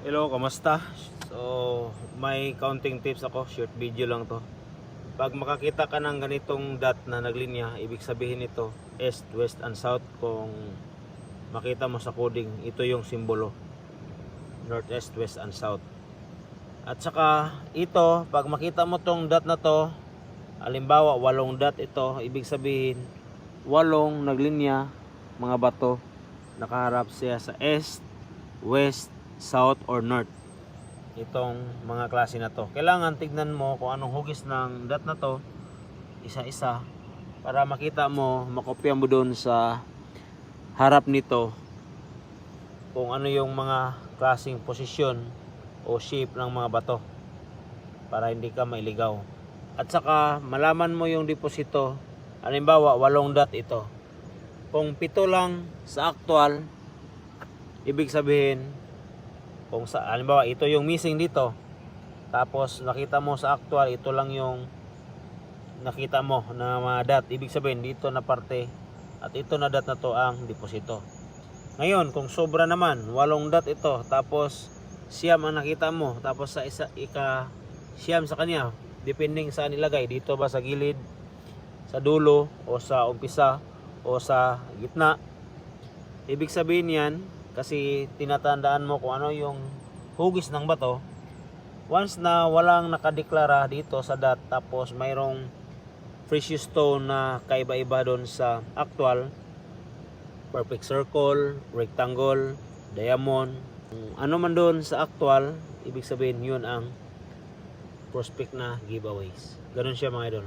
Hello, kamusta? So, may counting tips ako, short video lang to. Pag makakita ka ng ganitong dot na naglinya, ibig sabihin ito, east, west, and south. Kung makita mo sa coding, ito yung simbolo, north, east, west, and south. At saka, ito, pag makita mo tong dot na to, halimbawa, 8 dot ito, ibig sabihin, 8 naglinya, mga bato, nakaharap siya sa east, west, south, or north. Itong mga klase na to, kailangan tignan mo kung anong hugis ng dot na to, isa-isa, para makita mo, makopya mo doon sa harap nito kung ano yung mga klaseng posisyon o shape ng mga bato, para hindi ka mailigaw. At saka malaman mo yung deposito. Halimbawa 8 dot ito, kung 7 lang sa actual, ibig sabihin, kung sa halimbawa ito yung missing dito, tapos nakita mo sa actual ito lang yung nakita mo na mga dot, ibig sabihin dito na parte at ito na dot na to ang deposito. Ngayon kung sobra naman, 8 dot ito, tapos siyam ang nakita mo, tapos sa isa siyam sa kanya, depending saan ilagay, dito ba sa gilid, sa dulo, o sa umpisa, o sa gitna, ibig sabihin yan, kasi tinatandaan mo kung ano yung hugis ng bato. Once na walang nakadeklara dito sa dot, tapos mayroong precious stone na kaiba-iba doon sa actual, perfect circle, rectangle, diamond, ano man doon sa actual, ibig sabihin yun ang prospect na giveaways. Ganun siya mga idol.